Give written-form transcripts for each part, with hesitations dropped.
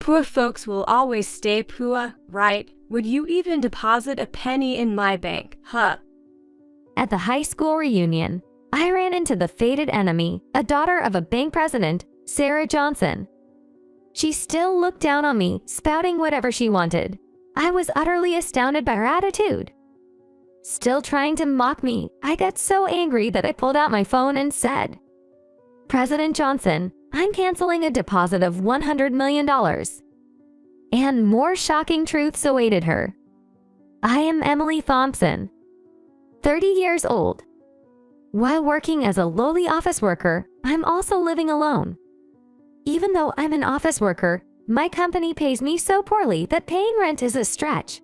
Poor folks will always stay poor, right? Would you even deposit a penny in my bank, huh? At the high school reunion, I ran into the fated enemy, a daughter of a bank president, Sarah Johnson. She still looked down on me, spouting whatever she wanted. I was utterly astounded by her attitude. Still trying to mock me, I got so angry that I pulled out my phone and said, "President Johnson, I'm canceling a deposit of $100 million. And more shocking truths awaited her. I am Emily Thompson, 30 years old. While working as a lowly office worker, I'm also living alone. Even though I'm an office worker, my company pays me so poorly that paying rent is a stretch.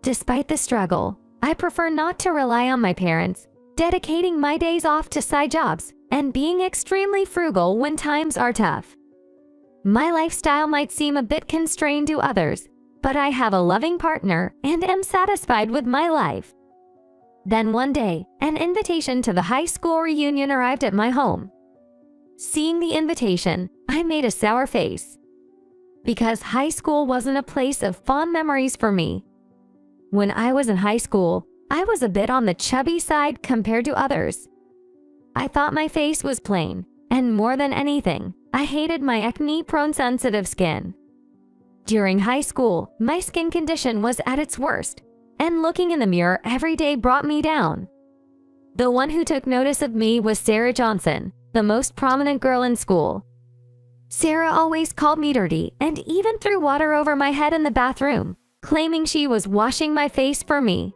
Despite the struggle, I prefer not to rely on my parents, dedicating my days off to side jobs and being extremely frugal when times are tough. My lifestyle might seem a bit constrained to others, but I have a loving partner and am satisfied with my life." Then one day, an invitation to the high school reunion arrived at my home. Seeing the invitation, I made a sour face. Because high school wasn't a place of fond memories for me. When I was in high school, I was a bit on the chubby side compared to others. I thought my face was plain, and more than anything, I hated my acne-prone sensitive skin. During high school, my skin condition was at its worst, and looking in the mirror every day brought me down. The one who took notice of me was Sarah Johnson, the most prominent girl in school. Sarah always called me dirty and even threw water over my head in the bathroom, claiming she was washing my face for me.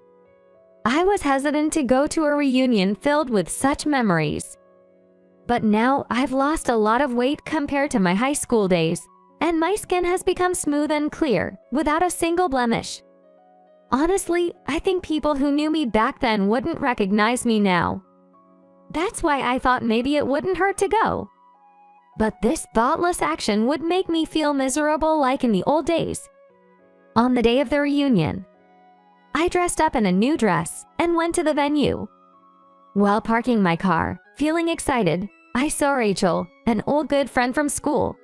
I was hesitant to go to a reunion filled with such memories. But now I've lost a lot of weight compared to my high school days, and my skin has become smooth and clear, without a single blemish. Honestly, I think people who knew me back then wouldn't recognize me now. That's why I thought maybe it wouldn't hurt to go. But this thoughtless action would make me feel miserable like in the old days. On the day of the reunion, I dressed up in a new dress and went to the venue. While parking my car, feeling excited, I saw Rachel, an old good friend from school.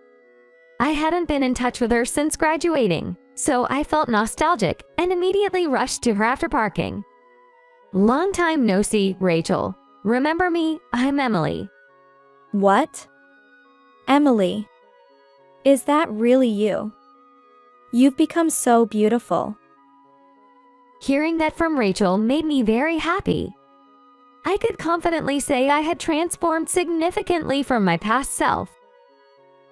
I hadn't been in touch with her since graduating, so I felt nostalgic and immediately rushed to her after parking. "Long time no see, Rachel. Remember me? I'm Emily." "What? Emily? Is that really you? You've become so beautiful." Hearing that from Rachel made me very happy. I could confidently say I had transformed significantly from my past self.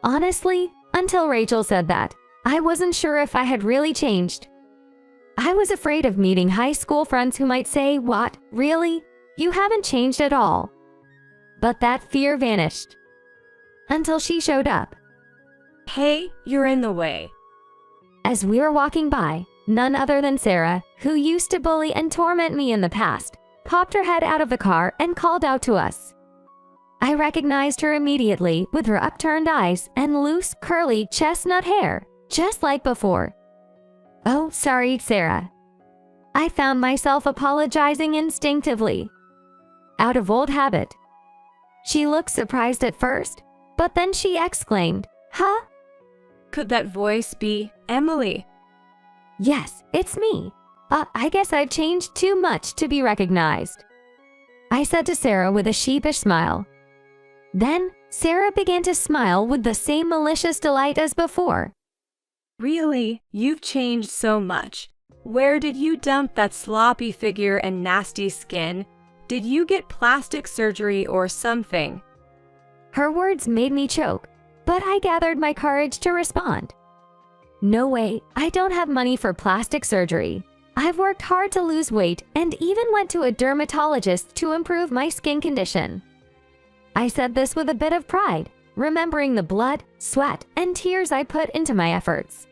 Honestly, until Rachel said that, I wasn't sure if I had really changed. I was afraid of meeting high school friends who might say, "What, really? You haven't changed at all." But that fear vanished. Until she showed up. "Hey, you're in the way." As we were walking by, none other than Sarah, who used to bully and torment me in the past, popped her head out of the car and called out to us. I recognized her immediately with her upturned eyes and loose, curly, chestnut hair, just like before. "Oh, sorry, Sarah." I found myself apologizing instinctively. Out of old habit. She looked surprised at first, but then she exclaimed, "Huh? Could that voice be Emily?" "Yes, it's me. I guess I've changed too much to be recognized," I said to Sarah with a sheepish smile. Then, Sarah began to smile with the same malicious delight as before. "Really? You've changed so much. Where did you dump that sloppy figure and nasty skin? Did you get plastic surgery or something?" Her words made me choke, but I gathered my courage to respond. "No way, I don't have money for plastic surgery. I've worked hard to lose weight and even went to a dermatologist to improve my skin condition." I said this with a bit of pride, remembering the blood, sweat, and tears I put into my efforts.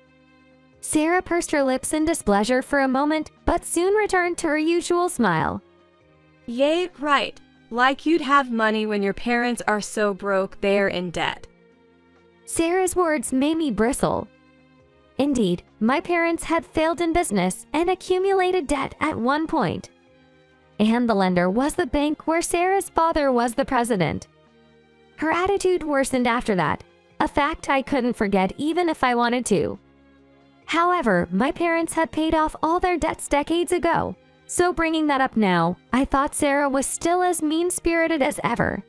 Sarah pursed her lips in displeasure for a moment, but soon returned to her usual smile. "Yay, right. Like you'd have money when your parents are so broke they're in debt." Sarah's words made me bristle. Indeed, my parents had failed in business and accumulated debt at one point. And the lender was the bank where Sarah's father was the president. Her attitude worsened after that, a fact I couldn't forget even if I wanted to. However, my parents had paid off all their debts decades ago, so bringing that up now, I thought Sarah was still as mean-spirited as ever.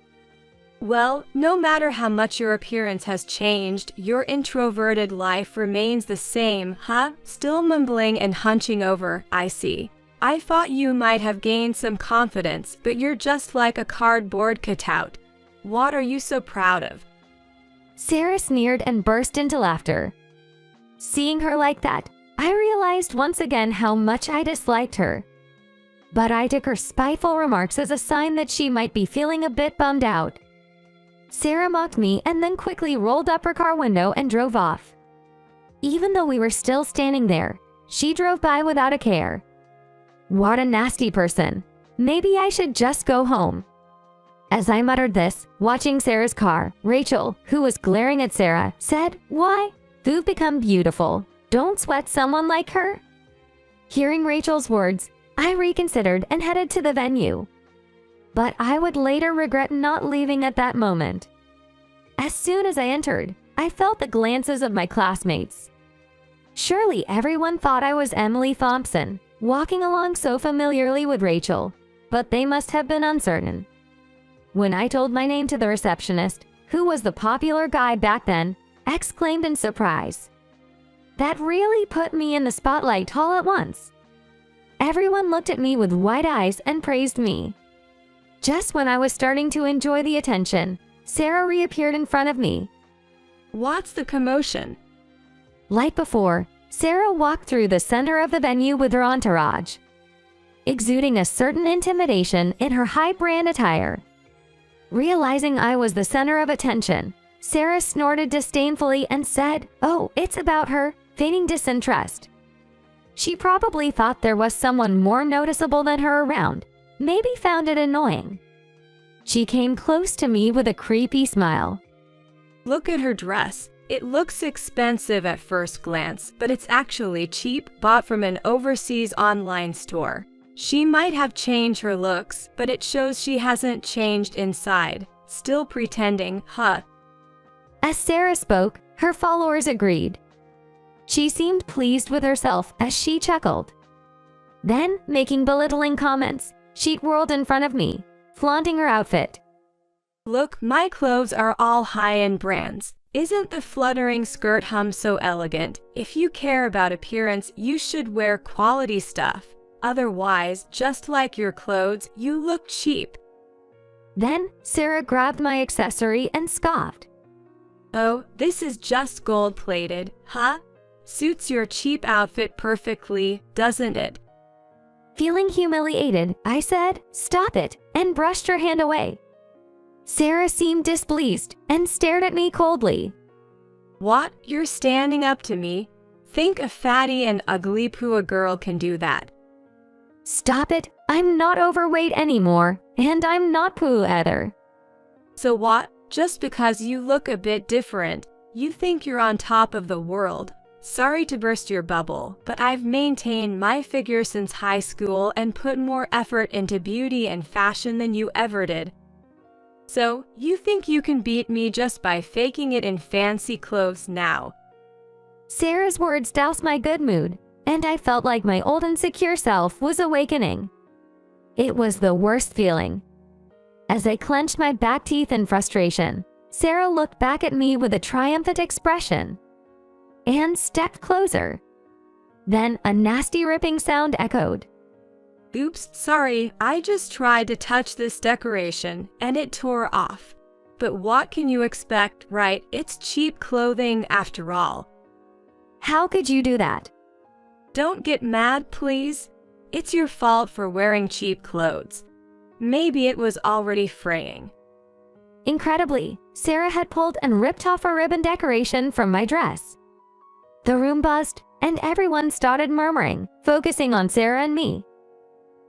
Well, no matter how much your appearance has changed, your introverted life remains the same, huh? Still mumbling and hunching over, I see. I thought you might have gained some confidence, but you're just like a cardboard cutout. What are you so proud of? Sarah sneered and burst into laughter. Seeing her like that, I realized once again how much I disliked her. But I took her spiteful remarks as a sign that she might be feeling a bit bummed out. Sarah mocked me and then quickly rolled up her car window and drove off. Even though we were still standing there, she drove by without a care. What a nasty person. Maybe I should just go home. As I muttered this, watching Sarah's car, Rachel, who was glaring at Sarah, said, "Why? You've become beautiful. Don't sweat someone like her." Hearing Rachel's words, I reconsidered and headed to the venue. But I would later regret not leaving at that moment. As soon as I entered, I felt the glances of my classmates. Surely everyone thought I was Emily Thompson, walking along so familiarly with Rachel, but they must have been uncertain. When I told my name to the receptionist, who was the popular guy back then, exclaimed in surprise. That really put me in the spotlight all at once. Everyone looked at me with wide eyes and praised me. Just when I was starting to enjoy the attention, Sarah reappeared in front of me. What's the commotion? Like before, Sarah walked through the center of the venue with her entourage, exuding a certain intimidation in her high-brand attire. Realizing I was the center of attention, Sarah snorted disdainfully and said, "Oh, it's about her," feigning disinterest. She probably thought there was someone more noticeable than her around, maybe found it annoying. She came close to me with a creepy smile. Look at her dress. It looks expensive at first glance, but it's actually cheap, bought from an overseas online store. She might have changed her looks, but it shows she hasn't changed inside. Still pretending, huh? As Sarah spoke, her followers agreed. She seemed pleased with herself as she chuckled. Then, making belittling comments, she whirled in front of me, flaunting her outfit. Look, my clothes are all high-end brands. Isn't the fluttering skirt hum so elegant? If you care about appearance, you should wear quality stuff. Otherwise, just like your clothes, you look cheap. Then, Sarah grabbed my accessory and scoffed. Oh, this is just gold-plated, huh? Suits your cheap outfit perfectly, doesn't it? Feeling humiliated, I said, "Stop it," and brushed her hand away. Sarah seemed displeased and stared at me coldly. What? You're standing up to me? Think a fatty and ugly poo girl can do that. Stop it, I'm not overweight anymore, and I'm not poo either. So what? Just because you look a bit different, you think you're on top of the world. Sorry to burst your bubble, but I've maintained my figure since high school and put more effort into beauty and fashion than you ever did. So, you think you can beat me just by faking it in fancy clothes now? Sarah's words doused my good mood, and I felt like my old insecure self was awakening. It was the worst feeling. As I clenched my back teeth in frustration, Sarah looked back at me with a triumphant expression and stepped closer. Then a nasty ripping sound echoed. Oops, sorry, I just tried to touch this decoration and it tore off. But what can you expect, right? It's cheap clothing after all. How could you do that? Don't get mad, please. It's your fault for wearing cheap clothes. Maybe it was already fraying. Incredibly, Sarah had pulled and ripped off a ribbon decoration from my dress. The room buzzed, and everyone started murmuring, focusing on Sarah and me.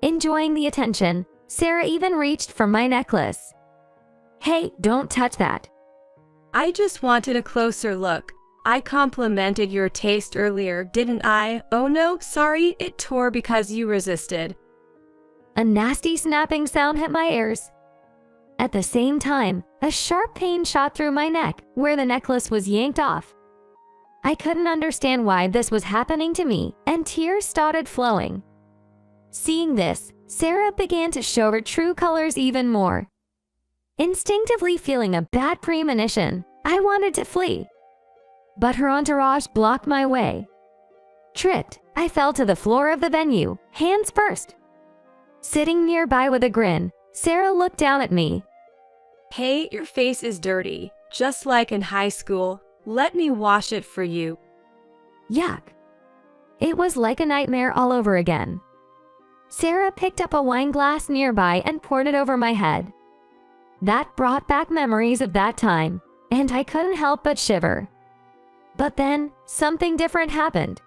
Enjoying the attention, Sarah even reached for my necklace. Hey, don't touch that. I just wanted a closer look. I complimented your taste earlier, didn't I? Oh no, sorry, it tore because you resisted. A nasty snapping sound hit my ears. At the same time, a sharp pain shot through my neck where the necklace was yanked off. I couldn't understand why this was happening to me, and tears started flowing. Seeing this, Sarah began to show her true colors even more. Instinctively feeling a bad premonition, I wanted to flee. But her entourage blocked my way. Tripped, I fell to the floor of the venue, hands first. Sitting nearby with a grin, Sarah looked down at me. Hey, your face is dirty, just like in high school. Let me wash it for you. Yuck. It was like a nightmare all over again. Sarah picked up a wine glass nearby and poured it over my head. That brought back memories of that time, and I couldn't help but shiver. But then, something different happened.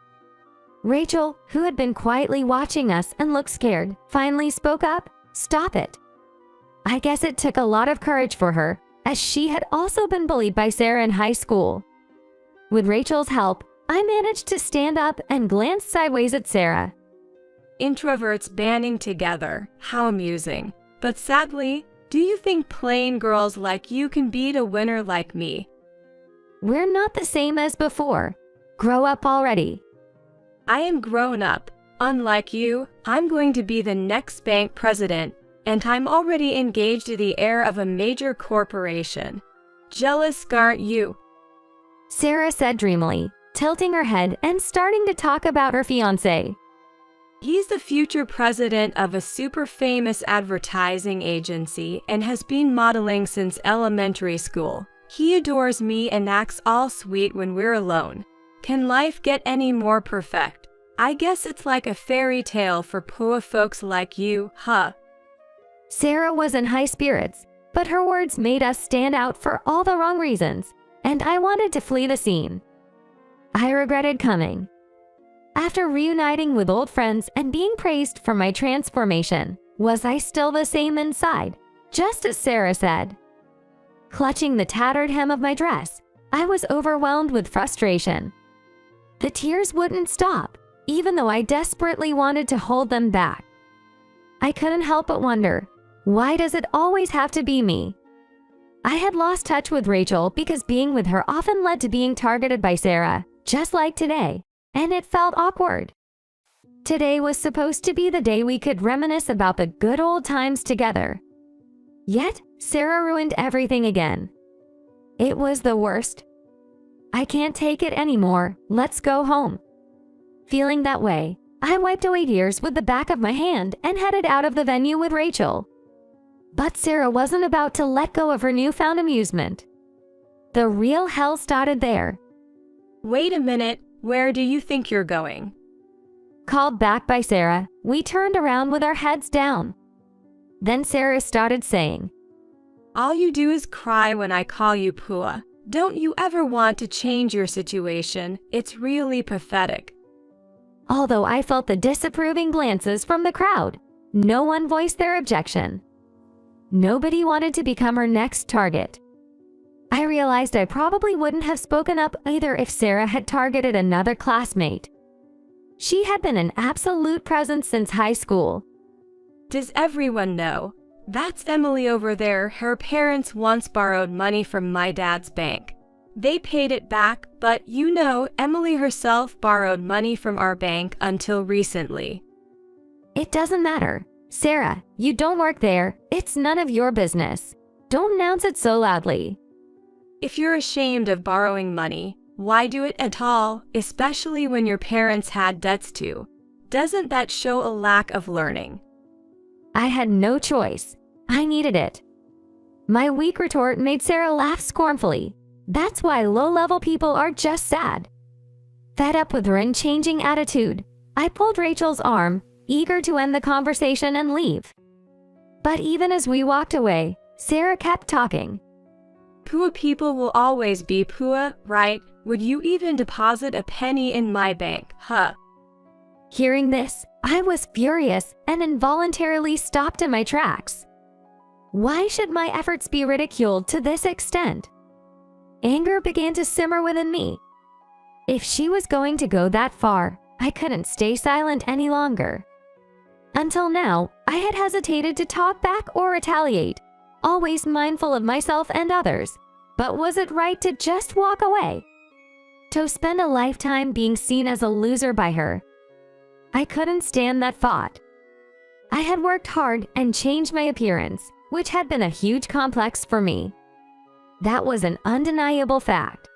Rachel, who had been quietly watching us and looked scared, finally spoke up. Stop it. I guess it took a lot of courage for her, as she had also been bullied by Sarah in high school. With Rachel's help, I managed to stand up and glance sideways at Sarah. Introverts banding together, how amusing. But sadly, do you think plain girls like you can beat a winner like me? We're not the same as before. Grow up already. I am grown up. Unlike you, I'm going to be the next bank president, and I'm already engaged to the heir of a major corporation. Jealous, aren't you? Sarah said dreamily, tilting her head and starting to talk about her fiancé. He's the future president of a super famous advertising agency and has been modeling since elementary school. He adores me and acts all sweet when we're alone. Can life get any more perfect? I guess it's like a fairy tale for poor folks like you, huh? Sarah was in high spirits, but her words made us stand out for all the wrong reasons, and I wanted to flee the scene. I regretted coming. After reuniting with old friends and being praised for my transformation, was I still the same inside, just as Sarah said? Clutching the tattered hem of my dress, I was overwhelmed with frustration. The tears wouldn't stop, even though I desperately wanted to hold them back. I couldn't help but wonder, why does it always have to be me? I had lost touch with Rachel because being with her often led to being targeted by Sarah, just like today, and it felt awkward. Today was supposed to be the day we could reminisce about the good old times together. Yet, Sarah ruined everything again. It was the worst. I can't take it anymore, let's go home. Feeling that way, I wiped away tears with the back of my hand and headed out of the venue with Rachel. But Sarah wasn't about to let go of her newfound amusement. The real hell started there. Wait a minute, where do you think you're going? Called back by Sarah, we turned around with our heads down. Then Sarah started saying, All you do is cry when I call you Pua. Don't you ever want to change your situation? It's really pathetic. Although I felt the disapproving glances from the crowd, no one voiced their objection. Nobody wanted to become her next target. I realized I probably wouldn't have spoken up either if Sarah had targeted another classmate. She had been an absolute presence since high school. Does everyone know? That's Emily over there. Her parents once borrowed money from my dad's bank. They paid it back, but you know, Emily herself borrowed money from our bank until recently. It doesn't matter. Sarah, you don't work there. It's none of your business. Don't announce it so loudly. If you're ashamed of borrowing money, why do it at all, especially when your parents had debts too? Doesn't that show a lack of learning? I had no choice. I needed it. My weak retort made Sarah laugh scornfully. That's why low-level people are just sad. Fed up with her unchanging attitude, I pulled Rachel's arm, eager to end the conversation and leave. But even as we walked away, Sarah kept talking. Pua people will always be Pua, right? Would you even deposit a penny in my bank, huh? Hearing this, I was furious and involuntarily stopped in my tracks. Why should my efforts be ridiculed to this extent? Anger began to simmer within me. If she was going to go that far, I couldn't stay silent any longer. Until now, I had hesitated to talk back or retaliate, always mindful of myself and others. But was it right to just walk away? To spend a lifetime being seen as a loser by her? I couldn't stand that thought. I had worked hard and changed my appearance, which had been a huge complex for me. That was an undeniable fact.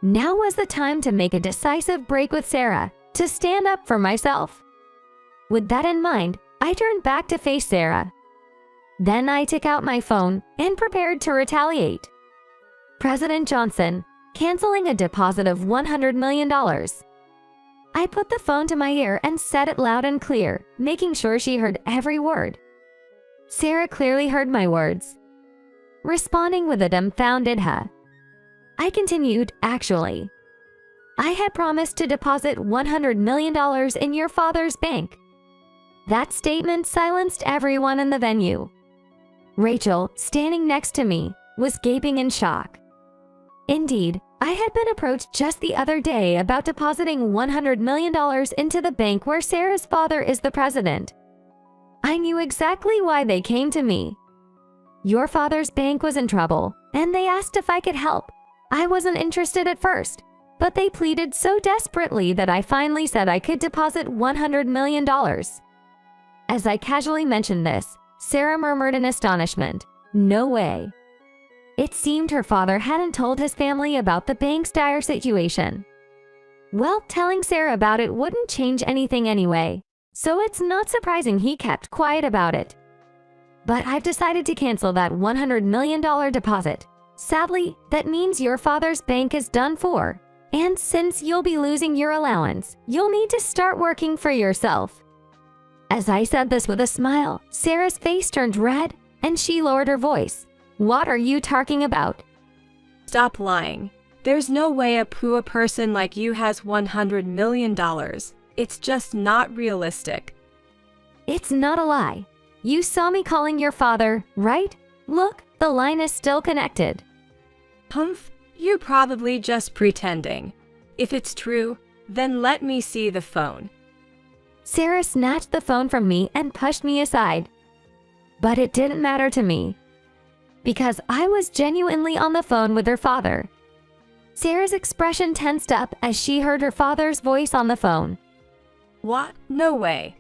Now was the time to make a decisive break with Sarah, to stand up for myself. With that in mind, I turned back to face Sarah. Then I took out my phone and prepared to retaliate. President Johnson, canceling a deposit of $100 million. I put the phone to my ear and said it loud and clear, making sure she heard every word. Sarah clearly heard my words, responding with a dumbfounded huh. I continued, actually. I had promised to deposit $100 million in your father's bank. That statement silenced everyone in the venue. Rachel, standing next to me, was gaping in shock. Indeed, I had been approached just the other day about depositing $100 million into the bank where Sarah's father is the president. I knew exactly why they came to me. Your father's bank was in trouble, and they asked if I could help. I wasn't interested at first, but they pleaded so desperately that I finally said I could deposit $100 million. As I casually mentioned this, Sarah murmured in astonishment, "No way." It seemed her father hadn't told his family about the bank's dire situation. Well, telling Sarah about it wouldn't change anything anyway, so it's not surprising he kept quiet about it. But I've decided to cancel that $100 million deposit. Sadly, that means your father's bank is done for. And since you'll be losing your allowance, you'll need to start working for yourself. As I said this with a smile, Sarah's face turned red, and she lowered her voice. What are you talking about? Stop lying. There's no way a poor person like you has $100 million. It's just not realistic. It's not a lie. You saw me calling your father, right? Look, the line is still connected. Humph, you're probably just pretending. If it's true, then let me see the phone. Sarah snatched the phone from me and pushed me aside. But it didn't matter to me, because I was genuinely on the phone with her father. Sarah's expression tensed up as she heard her father's voice on the phone. What? No way.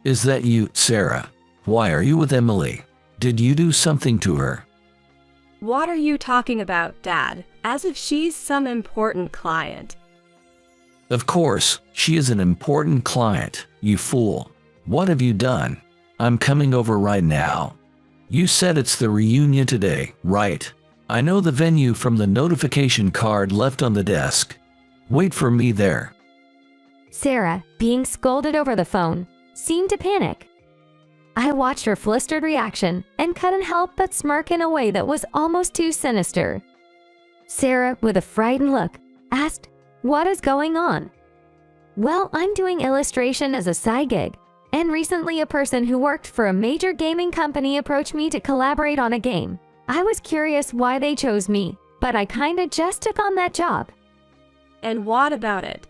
Is that you, Sarah? Why are you with Emily? Did you do something to her? What are you talking about, Dad? As if she's some important client. Of course, she is an important client, you fool. What have you done? I'm coming over right now. You said it's the reunion today, right? I know the venue from the notification card left on the desk. Wait for me there. Sarah, being scolded over the phone, seemed to panic. I watched her flustered reaction and couldn't help but smirk in a way that was almost too sinister. Sarah, with a frightened look, asked, "What is going on?" Well, I'm doing illustration as a side gig, and recently a person who worked for a major gaming company approached me to collaborate on a game. I was curious why they chose me, but I kinda just took on that job. And what about it?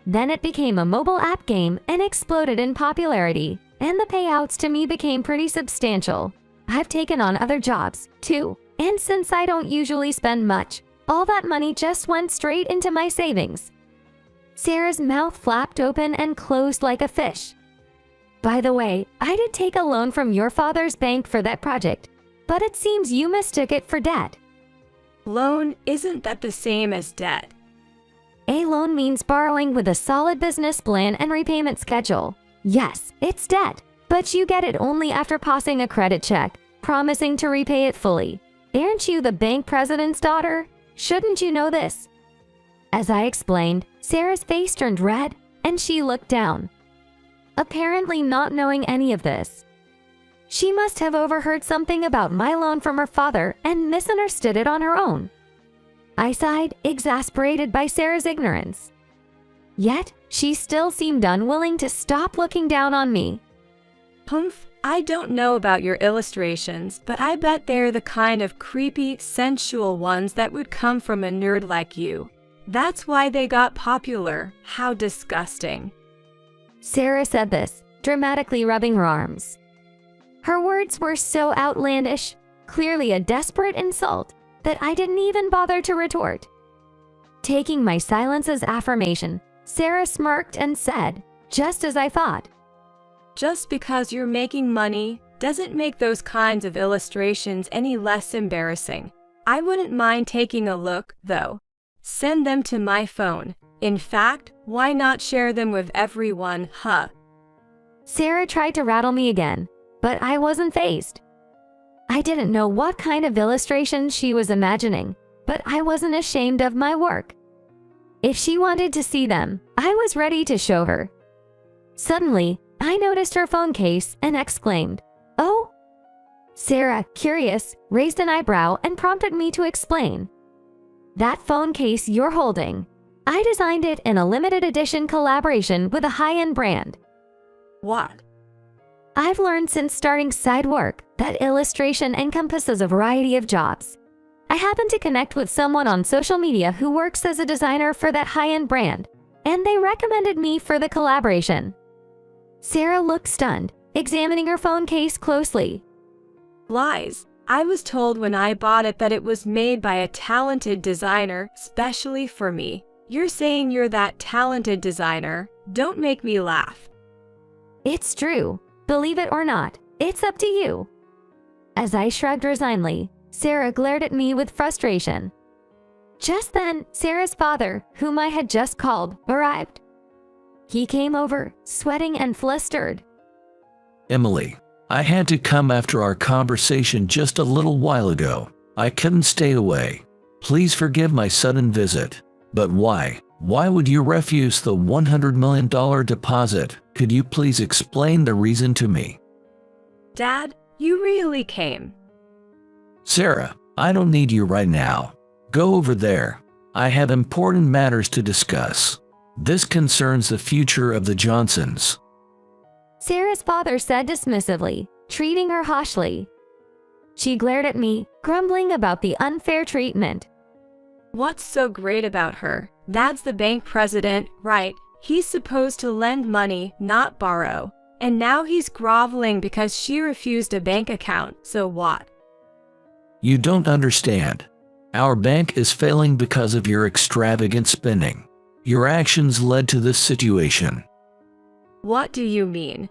Then it became a mobile app game and exploded in popularity, and the payouts to me became pretty substantial. I've taken on other jobs, too, and since I don't usually spend much, all that money just went straight into my savings. Sarah's mouth flapped open and closed like a fish. By the way, I did take a loan from your father's bank for that project, but it seems you mistook it for debt. Loan? Isn't that the same as debt? A loan means borrowing with a solid business plan and repayment schedule. Yes, it's debt, but you get it only after passing a credit check, promising to repay it fully. Aren't you the bank president's daughter? Shouldn't you know this? As I explained, Sarah's face turned red, and she looked down, apparently not knowing any of this. She must have overheard something about my loan from her father and misunderstood it on her own. I sighed, exasperated by Sarah's ignorance. Yet, she still seemed unwilling to stop looking down on me. Humph, I don't know about your illustrations, but I bet they're the kind of creepy, sensual ones that would come from a nerd like you. That's why they got popular. How disgusting. Sarah said this, dramatically rubbing her arms. Her words were so outlandish, clearly a desperate insult, that I didn't even bother to retort. Taking my silence as affirmation, Sarah smirked and said, just as I thought, Just because you're making money doesn't make those kinds of illustrations any less embarrassing. I wouldn't mind taking a look, though. Send them to my phone. In fact, why not share them with everyone, huh? Sarah tried to rattle me again, but I wasn't fazed. I didn't know what kind of illustrations she was imagining, but I wasn't ashamed of my work. If she wanted to see them, I was ready to show her. Suddenly, I noticed her phone case and exclaimed, "Oh?" Sarah, curious, raised an eyebrow and prompted me to explain. "That phone case you're holding, I designed it in a limited edition collaboration with a high-end brand." What? I've learned since starting side work that illustration encompasses a variety of jobs. I happened to connect with someone on social media who works as a designer for that high-end brand, and they recommended me for the collaboration. Sarah looked stunned, examining her phone case closely. Lies. I was told when I bought it that it was made by a talented designer, specially for me. You're saying you're that talented designer? Don't make me laugh. It's true. Believe it or not, it's up to you. As I shrugged resignedly, Sarah glared at me with frustration. Just then, Sarah's father, whom I had just called, arrived. He came over, sweating and flustered. Emily, I had to come after our conversation just a little while ago. I couldn't stay away. Please forgive my sudden visit. But why? Why would you refuse the $100 million deposit? Could you please explain the reason to me? Dad, you really came. Sarah, I don't need you right now. Go over there. I have important matters to discuss. This concerns the future of the Johnsons. Sarah's father said dismissively, treating her harshly. She glared at me, grumbling about the unfair treatment. What's so great about her? Dad's the bank president, right? He's supposed to lend money, not borrow. And now he's groveling because she refused a bank account, so what? You don't understand. Our bank is failing because of your extravagant spending. Your actions led to this situation. What do you mean?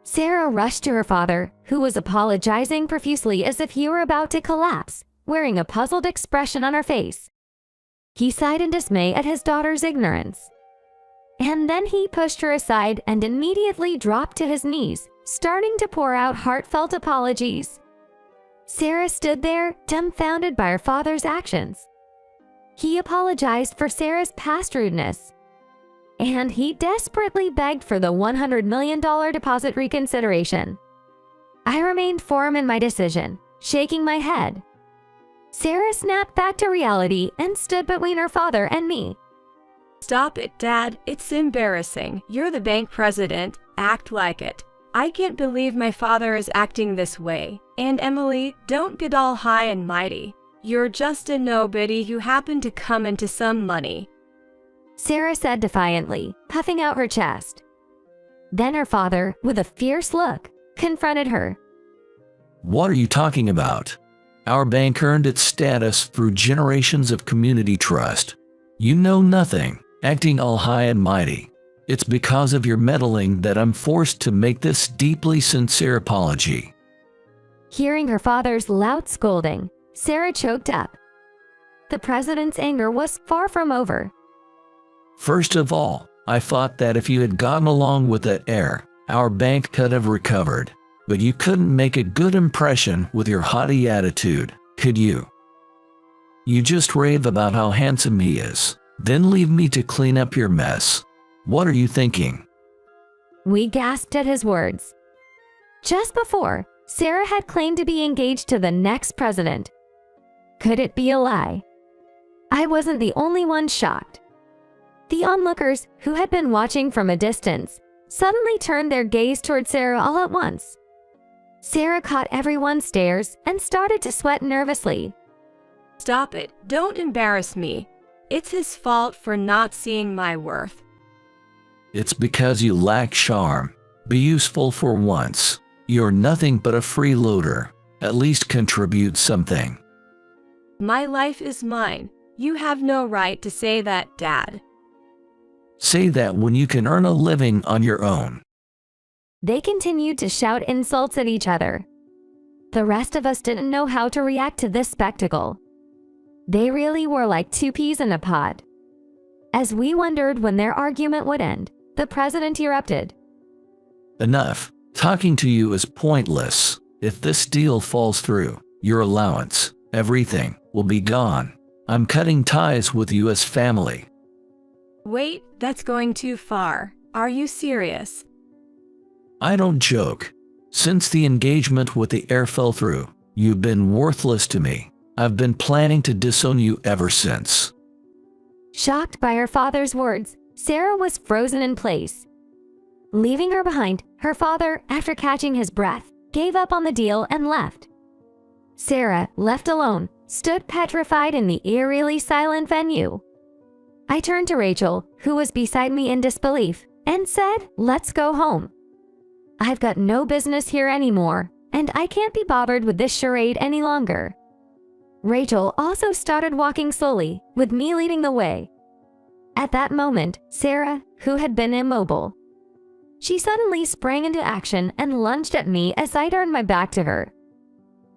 Sarah rushed to her father, who was apologizing profusely as if he were about to collapse, wearing a puzzled expression on her face. He sighed in dismay at his daughter's ignorance. And then he pushed her aside and immediately dropped to his knees, starting to pour out heartfelt apologies. Sarah stood there, dumbfounded by her father's actions. He apologized for Sarah's past rudeness, and he desperately begged for the $100 million deposit reconsideration. I remained firm in my decision, shaking my head. Sarah snapped back to reality and stood between her father and me. Stop it, Dad. It's embarrassing. You're the bank president. Act like it. I can't believe my father is acting this way. And Emily, don't get all high and mighty. You're just a nobody who happened to come into some money. Sarah said defiantly, puffing out her chest. Then her father, with a fierce look, confronted her. What are you talking about? Our bank earned its status through generations of community trust. You know nothing, acting all high and mighty. It's because of your meddling that I'm forced to make this deeply sincere apology. Hearing her father's loud scolding, Sarah choked up. The president's anger was far from over. First of all, I thought that if you had gotten along with that heir, our bank could have recovered. But you couldn't make a good impression with your haughty attitude, could you? You just rave about how handsome he is, then leave me to clean up your mess. What are you thinking? We gasped at his words. Just before, Sarah had claimed to be engaged to the next president. Could it be a lie? I wasn't the only one shocked. The onlookers, who had been watching from a distance, suddenly turned their gaze toward Sarah all at once. Sarah caught everyone's stares and started to sweat nervously. Stop it. Don't embarrass me. It's his fault for not seeing my worth. It's because you lack charm. Be useful for once. You're nothing but a freeloader. At least contribute something. My life is mine. You have no right to say that, Dad. Say that when you can earn a living on your own. They continued to shout insults at each other. The rest of us didn't know how to react to this spectacle. They really were like two peas in a pod. As we wondered when their argument would end, the president erupted. Enough. Talking to you is pointless. If this deal falls through, your allowance, everything, will be gone. I'm cutting ties with you as family. Wait, that's going too far. Are you serious? I don't joke. Since the engagement with the heir fell through, you've been worthless to me. I've been planning to disown you ever since. Shocked by her father's words, Sarah was frozen in place. Leaving her behind, her father, after catching his breath, gave up on the deal and left. Sarah, left alone, stood petrified in the eerily silent venue. I turned to Rachel, who was beside me in disbelief, and said, "Let's go home. I've got no business here anymore, and I can't be bothered with this charade any longer." Rachel also started walking slowly, with me leading the way. At that moment, Sarah, who had been immobile, she suddenly sprang into action and lunged at me as I turned my back to her.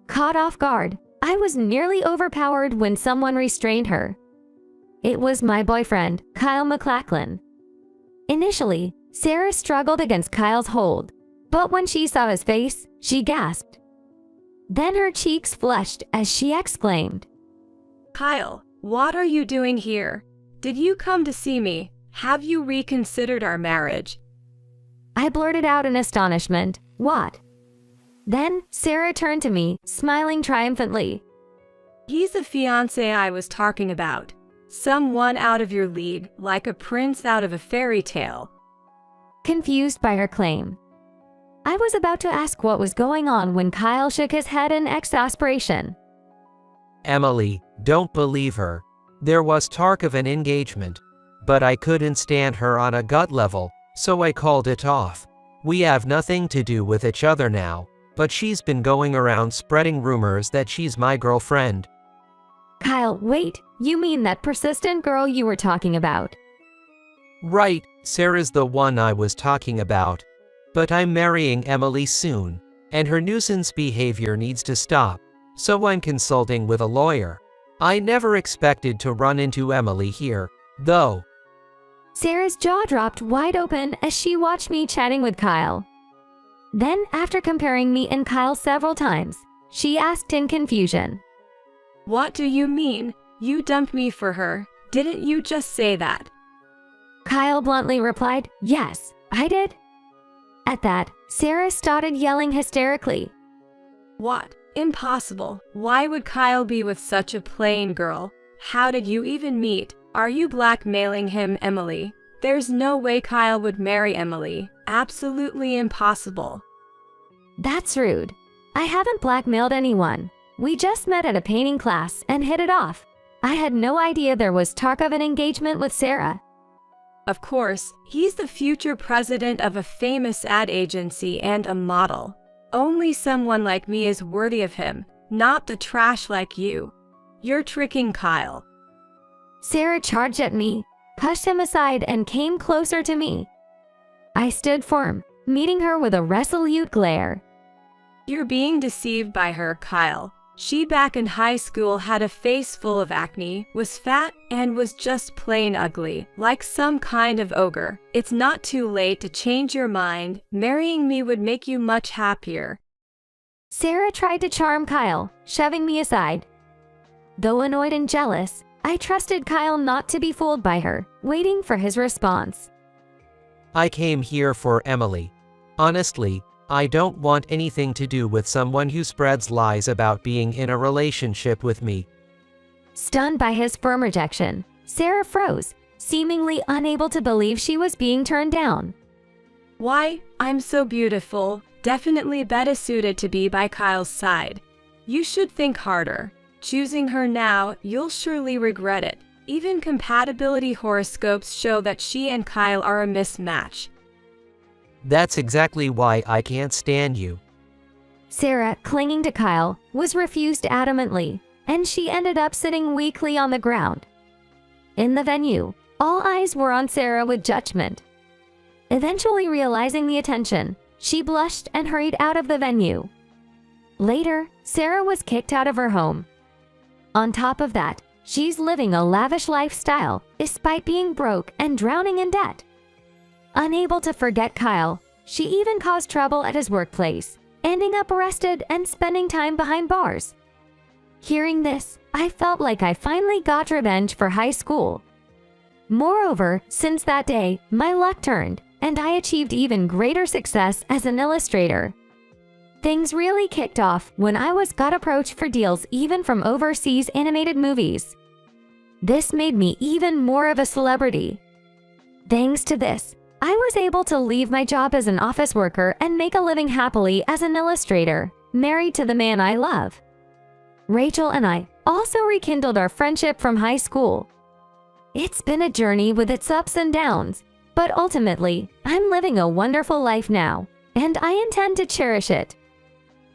Caught off guard, I was nearly overpowered when someone restrained her. It was my boyfriend, Kyle McLachlan. Initially, Sarah struggled against Kyle's hold, but when she saw his face, she gasped. Then her cheeks flushed as she exclaimed, Kyle, what are you doing here? Did you come to see me? Have you reconsidered our marriage? I blurted out in astonishment, "What?" Then, Sarah turned to me, smiling triumphantly. He's the fiancé I was talking about. Someone out of your league, like a prince out of a fairy tale. Confused by her claim, I was about to ask what was going on when Kyle shook his head in exasperation. Emily, don't believe her. There was talk of an engagement, but I couldn't stand her on a gut level, so I called it off. We have nothing to do with each other now, but she's been going around spreading rumors that she's my girlfriend. Kyle, wait, you mean that persistent girl you were talking about? Right, Sarah's the one I was talking about. But I'm marrying Emily soon, and her nuisance behavior needs to stop, so I'm consulting with a lawyer. I never expected to run into Emily here, though. Sarah's jaw dropped wide open as she watched me chatting with Kyle. Then, after comparing me and Kyle several times, she asked in confusion, What do you mean? You dumped me for her. Didn't you just say that? Kyle bluntly replied, "Yes, I did." At that, Sarah started yelling hysterically. What? Impossible. Why would Kyle be with such a plain girl? How did you even meet? Are you blackmailing him, Emily? There's no way Kyle would marry Emily. Absolutely impossible. That's rude. I haven't blackmailed anyone. We just met at a painting class and hit it off. I had no idea there was talk of an engagement with Sarah. Of course, he's the future president of a famous ad agency and a model. Only someone like me is worthy of him, not the trash like you. You're tricking Kyle. Sarah charged at me, pushed him aside, and came closer to me. I stood firm, meeting her with a resolute glare. You're being deceived by her, Kyle. She back in high school had a face full of acne, was fat, and was just plain ugly, like some kind of ogre. It's not too late to change your mind. Marrying me would make you much happier. Sarah tried to charm Kyle, shoving me aside. Though annoyed and jealous, I trusted Kyle not to be fooled by her, waiting for his response. I came here for Emily. Honestly, I don't want anything to do with someone who spreads lies about being in a relationship with me. Stunned by his firm rejection, Sarah froze, seemingly unable to believe she was being turned down. Why, I'm so beautiful, definitely better suited to be by Kyle's side. You should think harder. Choosing her now, you'll surely regret it. Even compatibility horoscopes show that she and Kyle are a mismatch. That's exactly why I can't stand you. Sarah, clinging to Kyle, was refused adamantly, and she ended up sitting weakly on the ground. In the venue, all eyes were on Sarah with judgment. Eventually realizing the attention, she blushed and hurried out of the venue. Later, Sarah was kicked out of her home. On top of that, she's living a lavish lifestyle despite being broke and drowning in debt. Unable to forget Kyle, she even caused trouble at his workplace, ending up arrested and spending time behind bars. Hearing this, I felt like I finally got revenge for high school. Moreover, since that day, my luck turned, and I achieved even greater success as an illustrator. Things really kicked off when I got approached for deals even from overseas animated movies. This made me even more of a celebrity. Thanks to this, I was able to leave my job as an office worker and make a living happily as an illustrator, married to the man I love. Rachel and I also rekindled our friendship from high school. It's been a journey with its ups and downs, but ultimately, I'm living a wonderful life now, and I intend to cherish it.